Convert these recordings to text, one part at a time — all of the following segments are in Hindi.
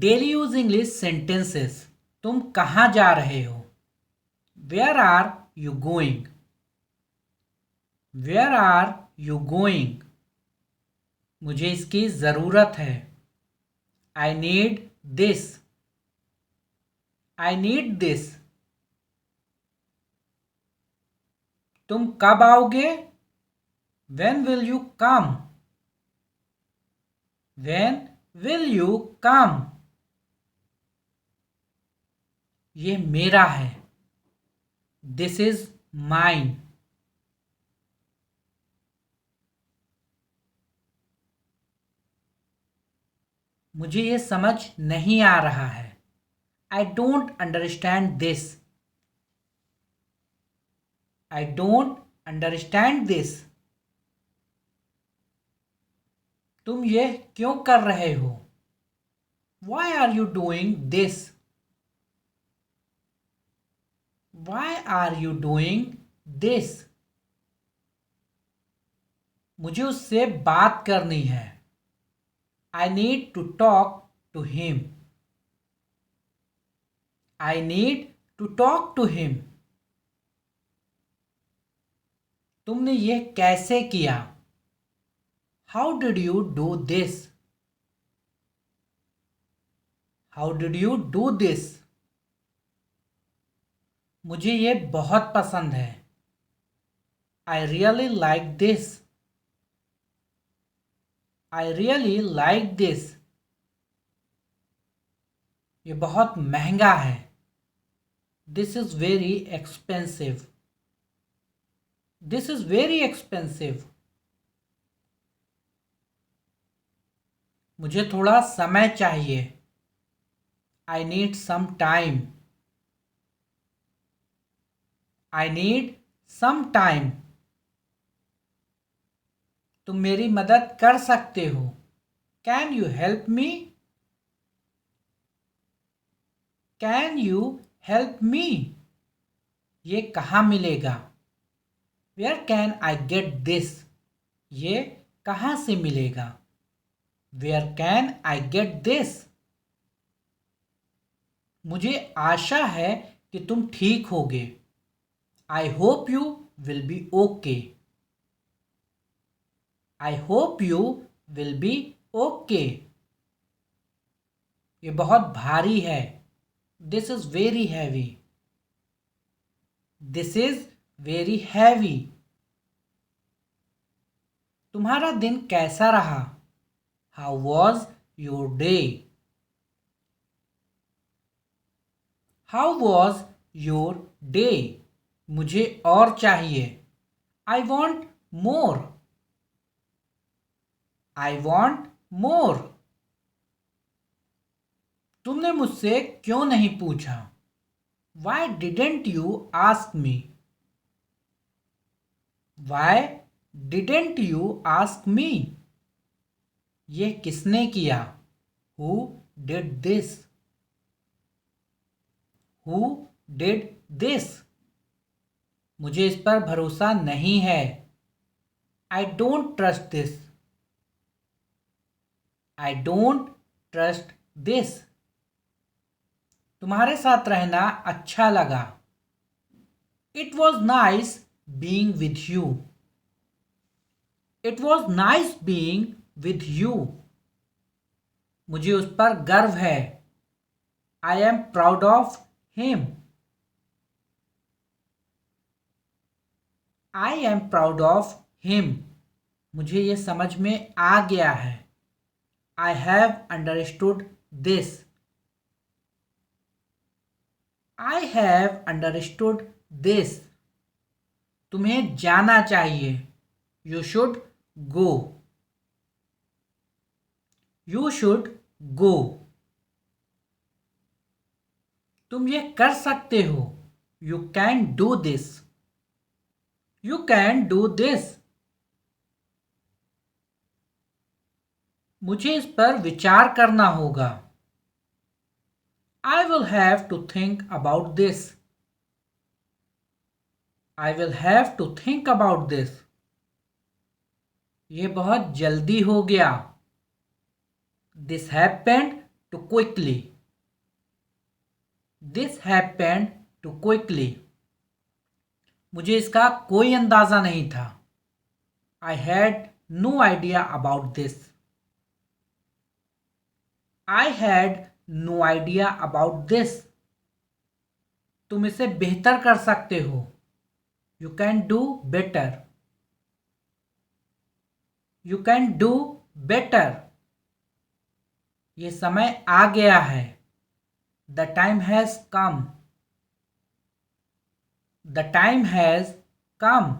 Daily use English sentences. तुम कहाँ जा रहे हो? Where are you going? Where are you going? मुझे इसकी ज़रूरत है। I need this. I need this. तुम कब आओगे? When will you come? When will you come? ये मेरा है। This is mine. मुझे ये समझ नहीं आ रहा है। I don't understand this. I don't understand this. तुम ये क्यों कर रहे हो? Why are you doing this? Why are you doing this? मुझे उससे बात करनी है। I need to talk to him. I need to talk to him. तुमने ये कैसे किया? How did you do this? How did you do this? मुझे ये बहुत पसंद है। I really like this. I really like this. ये बहुत महंगा है। This is very expensive. This is very expensive. मुझे थोड़ा समय चाहिए। I need some time. I need some time. तुम मेरी मदद कर सकते हो। Can you help me? Can you help me? ये कहाँ मिलेगा? Where can I get this? ये कहाँ से मिलेगा? Where can I get this? मुझे आशा है कि तुम ठीक होगे। I hope you will be okay. I hope you will be okay. ये बहुत भारी है। This is very heavy. This is very heavy. तुम्हारा दिन कैसा रहा? How was your day? How was your day? मुझे और चाहिए। I want more. I want more. तुमने मुझसे क्यों नहीं पूछा? Why didn't you ask me? Why didn't you ask me? ये किसने किया? Who did this? Who did this? मुझे इस पर भरोसा नहीं है। I don't trust this. I don't trust this. तुम्हारे साथ रहना अच्छा लगा। It was nice being with you. It was nice being with you. मुझे उस पर गर्व है। I am proud of him. I am proud of him. मुझे ये समझ में आ गया है। I have understood this. I have understood this. तुम्हें जाना चाहिए। You should go. You should go. तुम ये कर सकते हो। You can do this. You can do this. मुझे इस पर विचार करना होगा। I will have to think about this. I will have to think about this. ये बहुत जल्दी हो गया। This happened too quickly. This happened too quickly. मुझे इसका कोई अंदाजा नहीं था. I had no idea about this. I had no idea about this. तुम इसे बेहतर कर सकते हो. You can do better. You can do better. ये समय आ गया है. The time has come. The time has come.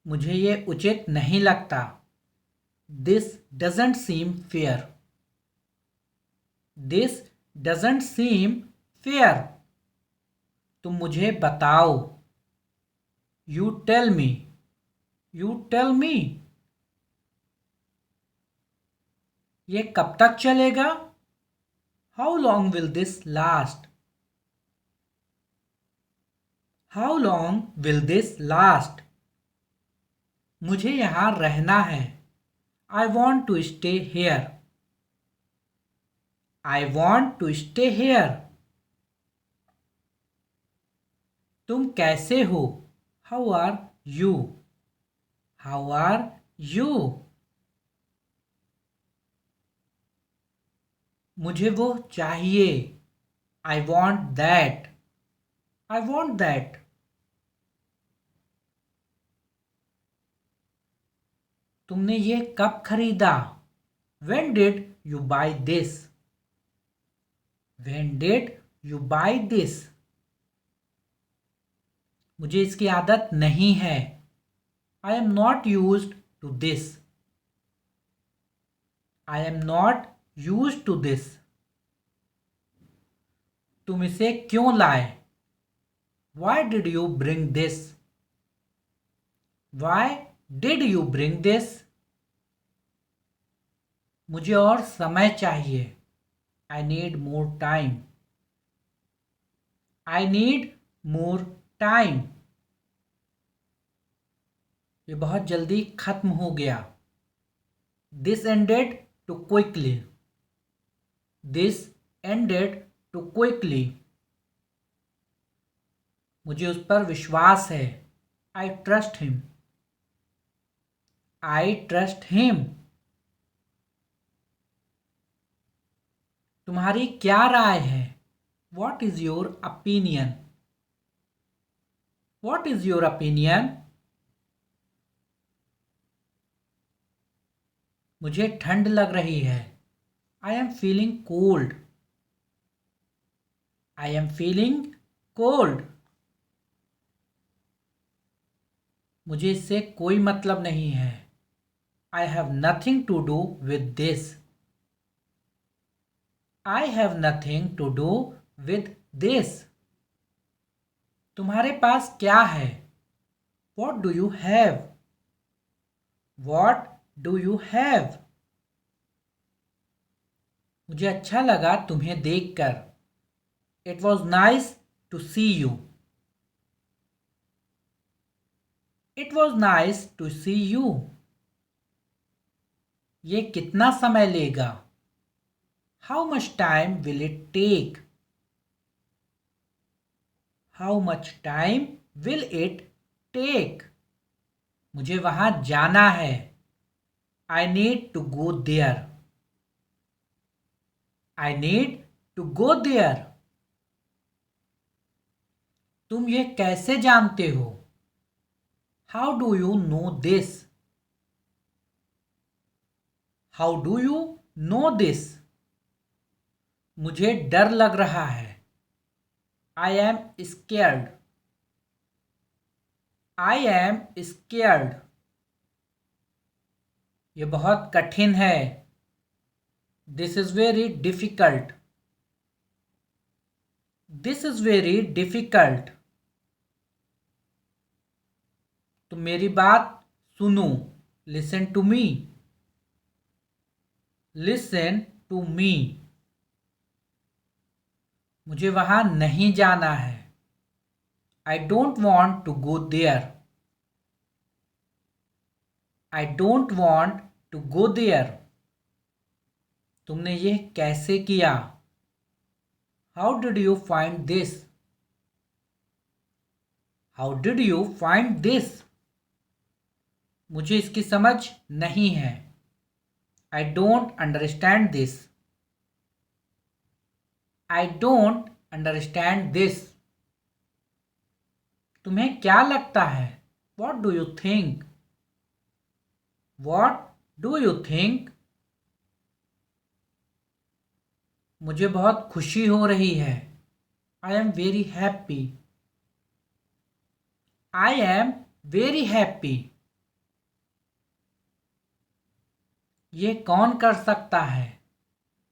मुझे ये उचित नहीं लगता. This doesn't seem fair. This doesn't seem fair. तुम मुझे बताओ. You tell me. You tell me. ये कब तक चलेगा? How long will this last? How long will this last? मुझे यहाँ रहना है. I want to stay here. I want to stay here. तुम कैसे हो? How are you? How are you? मुझे वो चाहिए. I want that. I want that. तुमने ये कब खरीदा? When did you buy this? When did you buy this? मुझे इसकी आदत नहीं है. I am not used to this. I am not used to this. तुम इसे क्यों लाए? Why did you bring this? Why did you bring this? मुझे और समय चाहिए. I need more time. I need more time. ये बहुत जल्दी खत्म हो गया. This ended too quickly. This ended too quickly. मुझे उस पर विश्वास है. I trust him. I trust him. तुम्हारी क्या राय है? What is your opinion? What is your opinion? मुझे ठंड लग रही है. I am feeling cold. I am feeling cold. मुझे इससे कोई मतलब नहीं है. I have nothing to do with this. I have nothing to do with this. तुम्हारे पास क्या है? What do you have? What do you have? मुझे अच्छा लगा तुम्हें देखकर. It was nice to see you. It was nice to see you. ये कितना समय लेगा? How much time will it take? How much time will it take? मुझे वहां जाना है. I need to go there. I need to go there. तुम ये कैसे जानते हो? How do you know this? How do you know this? मुझे डर लग रहा है. I am scared. I am scared. ये बहुत कठिन है. This is very difficult. This is very difficult. तुम मेरी बात सुनो. Listen to me. Listen to me. मुझे वहां नहीं जाना है. I don't want to go there. I don't want to go there. तुमने ये कैसे किया? How did you find this? How did you find this? मुझे इसकी समझ नहीं है। I don't understand this. I don't understand this. तुम्हें क्या लगता है? What do you think? What do you think? मुझे बहुत खुशी हो रही है। I am very happy. I am very happy. ये कौन कर सकता है?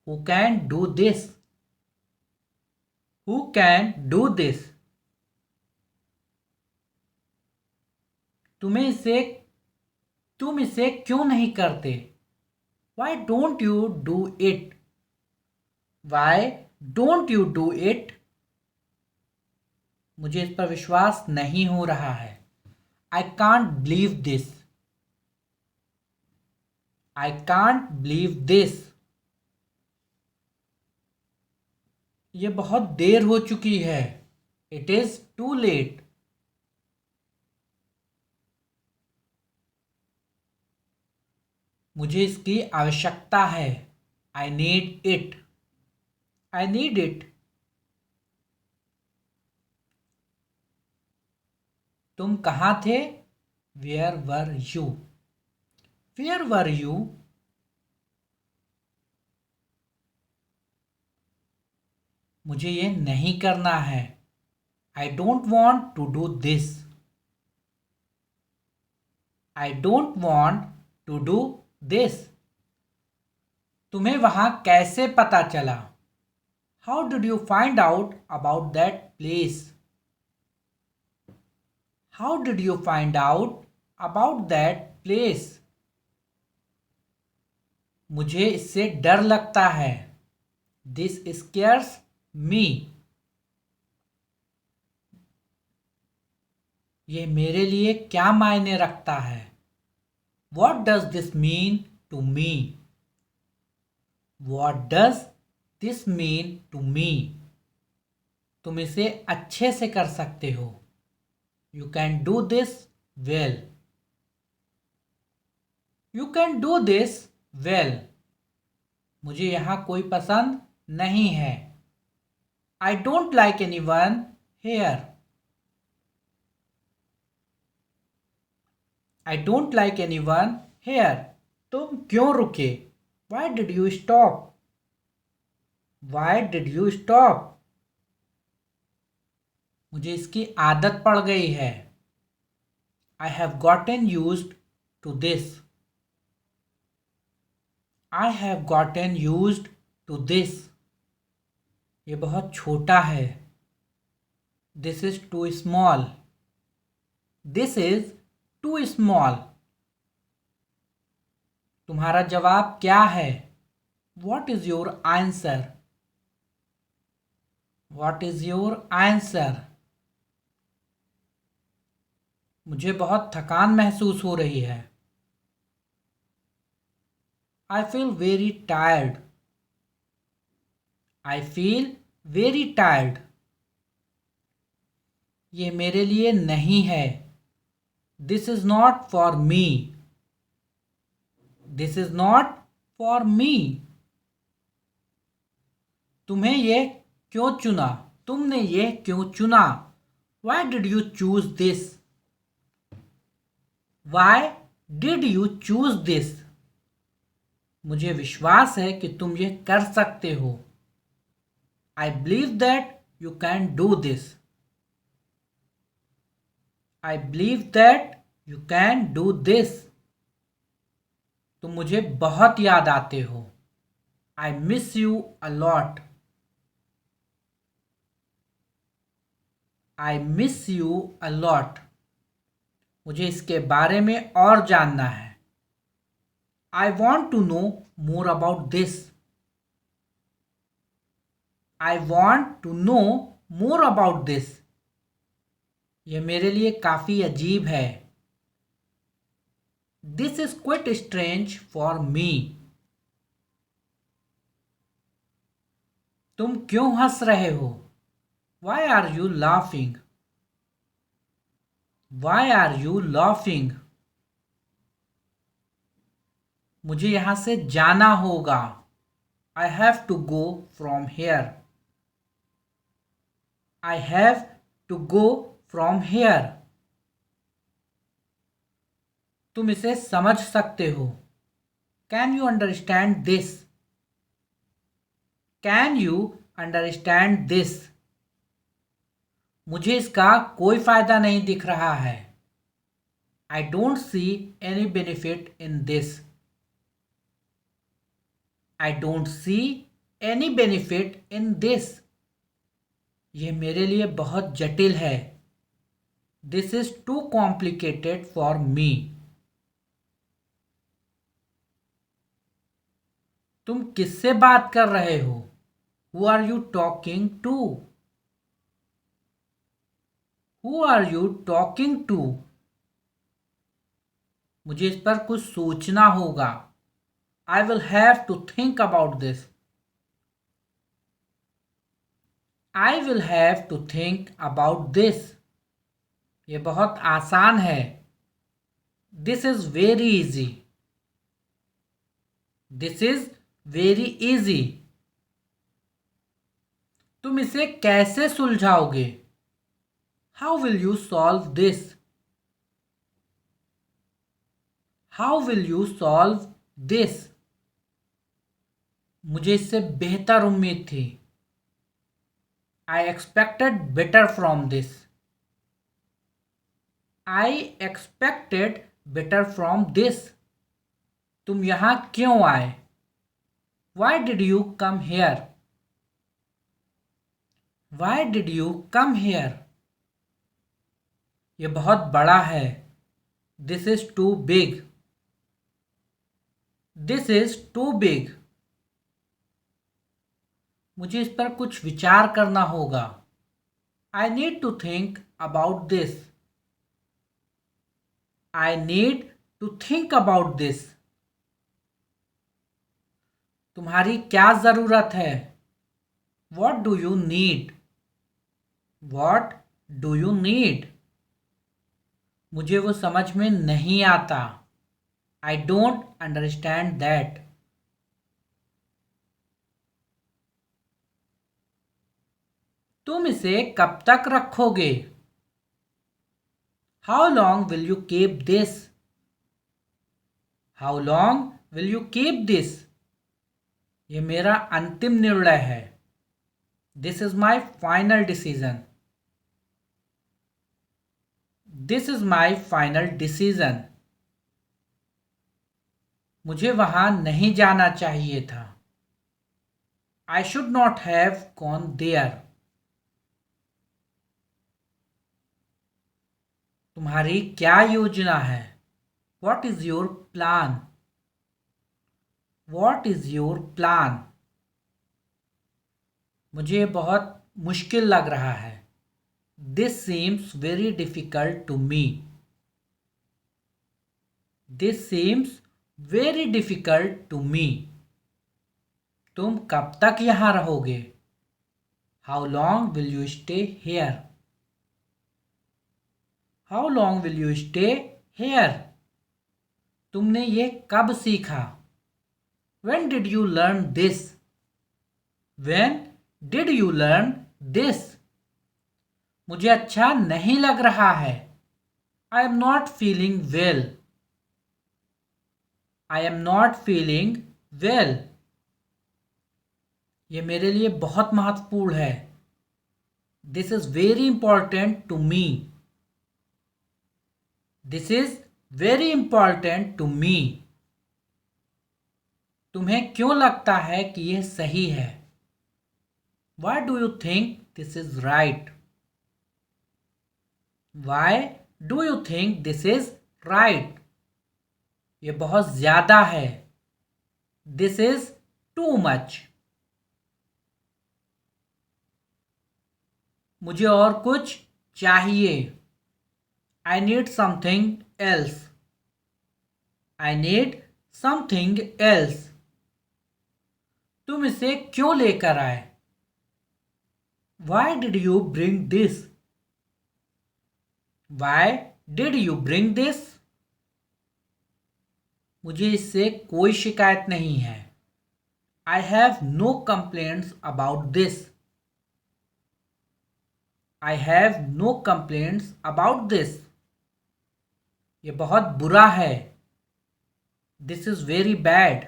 Who can do this? Who can do this? तुम इसे क्यों नहीं करते? Why don't you do it? Why don't you do it? मुझे इस पर विश्वास नहीं हो रहा है। I can't believe this. I can't believe this. ये बहुत देर हो चुकी है। It is too late. मुझे इसकी आवश्यकता है। I need it. I need it. तुम कहाँ थे? Where were you? Where were you? मुझे ये नहीं करना है। I don't want to do this. I don't want to do this. तुम्हें वहां कैसे पता चला? How did you find out about that place? How did you find out about that place? मुझे इससे डर लगता है। This scares me. ये मेरे लिए क्या मायने रखता है? What does this mean to me? What does this mean to me? तुम इसे अच्छे से कर सकते हो। You can do this well. You can do this well. मुझे यहां कोई पसंद नहीं है। I don't like anyone here. I don't like anyone here. तुम क्यों रुके? Why did you stop? Why did you stop? मुझे इसकी आदत पड़ गई है। I have gotten used to this. I have gotten used to this. ये बहुत छोटा है। This is too small. This is too small. तुम्हारा जवाब क्या है? What is your answer? What is your answer? मुझे बहुत थकान महसूस हो रही है। I feel very tired. I feel very tired. ये मेरे लिए नहीं है। This is not for me. This is not for me. तुम्हें ये क्यों चुना? तुमने ये क्यों चुना? Y did you choose this? Y did you choose this? मुझे विश्वास है कि तुम ये कर सकते हो। I believe that you can do this. I believe that you can do this. तुम मुझे बहुत याद आते हो। I miss you a lot. I miss you a lot. मुझे इसके बारे में और जानना है। I want to know more about this. I want to know more about this. यह मेरे लिए काफी अजीब है। This is quite strange for me. तुम क्यों हंस रहे हो? Why are you laughing? Why are you laughing? मुझे यहाँ से जाना होगा. I have to go from here. I have to go from here. तुम इसे समझ सकते हो. Can you understand this? Can you understand this? मुझे इसका कोई फायदा नहीं दिख रहा है. I don't see any benefit in this. I don't see any benefit in this. यह मेरे लिए बहुत जटिल है. This is too complicated for me. तुम किससे बात कर रहे हो? Who are you talking to? Who are you talking to? मुझे इस पर कुछ सोचना होगा. I will have to think about this. I will have to think about this. ये बहुत आसान है. This is very easy. This is very easy. तुम इसे कैसे सुलझाओगे? How will you solve this? How will you solve this? मुझे इससे बेहतर उम्मीद थी. I expected better from this. I expected better from this. तुम यहाँ क्यों आए? Why did you come here? Why did you come here? ये बहुत बड़ा है. This is too big. This is too big. मुझे इस पर कुछ विचार करना होगा. I need to think about this. I need to think about this. तुम्हारी क्या जरूरत है? What do you need? What do you need? मुझे वो समझ में नहीं आता. I don't understand that. तुम इसे कब तक रखोगे? How long will you keep this? How long will you keep this? ये मेरा अंतिम निर्णय है. This is my final decision. This is my final decision. मुझे वहां नहीं जाना चाहिए था. I should not have gone there. तुम्हारी क्या योजना है? What is your plan? What is your plan? मुझे बहुत मुश्किल लग रहा है. This seems very difficult to me. This seems very difficult to me. तुम कब तक यहाँ रहोगे? How long will you stay here? How long will you stay here? तुमने ये कब सीखा? When did you learn this? When did you learn this? मुझे अच्छा नहीं लग रहा है. I am not feeling well. I am not feeling well. ये मेरे लिए बहुत महत्वपूर्ण है. This is very important to me. This is very important to me. तुम्हें क्यों लगता है कि यह सही है? Why do you think this is right? Why do you think this is right? ये बहुत ज्यादा है. This is too much. मुझे और कुछ चाहिए. I need something else. I need something else. तुम इसे क्यों लेकर आए? Why did you bring this? Why did you bring this? मुझे इससे कोई शिकायत नहीं है. I have no complaints about this. I have no complaints about this. ये बहुत बुरा है. This is very bad.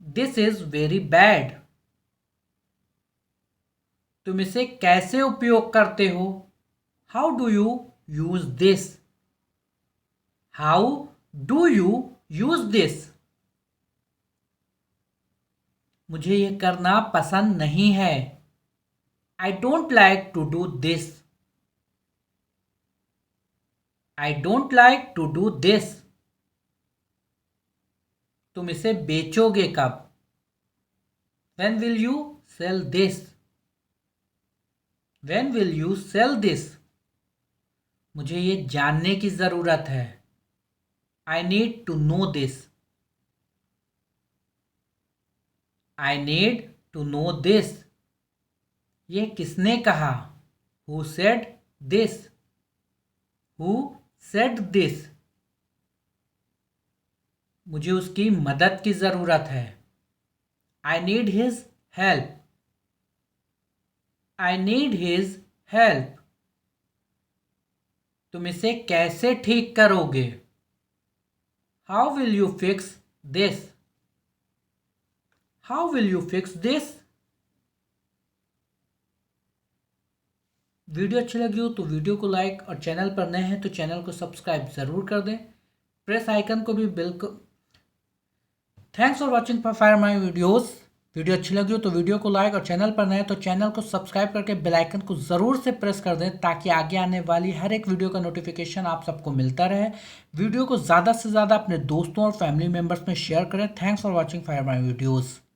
This is very bad. तुम इसे कैसे उपयोग करते हो? How do you use this? How do you use this? मुझे ये करना पसंद नहीं है. I don't like to do this. I don't like to do this. तुम इसे बेचोगे कब? When will you sell this? When will you sell this? मुझे ये जानने की ज़रूरत है. I need to know this. I need to know this. ये किसने कहा? Who said this? Who said this? मुझे उसकी मदद की ज़रूरत है. I need his help. I need his help. तुम इसे कैसे ठीक करोगे? How will you fix this? How will you fix this? Video अच्छी लगी हो तो वीडियो को लाइक और चैनल पर नए हैं तो चैनल को सब्सक्राइब ज़रूर कर दें. प्रेस आइकन को भी बिल्कुल. Thanks for watching for my videos. Video अच्छी लगी हो तो वीडियो को लाइक और चैनल पर नए तो चैनल को सब्सक्राइब करके बेल आइकन को ज़रूर से प्रेस कर दें ताकि आगे आने वाली हर एक वीडियो का नोटिफिकेशन आप सबको मिलता रहे. वीडियो को ज़्यादा से ज़्यादा अपने दोस्तों और फैमिली मेम्बर्स में शेयर करें. Thanks for watching my videos.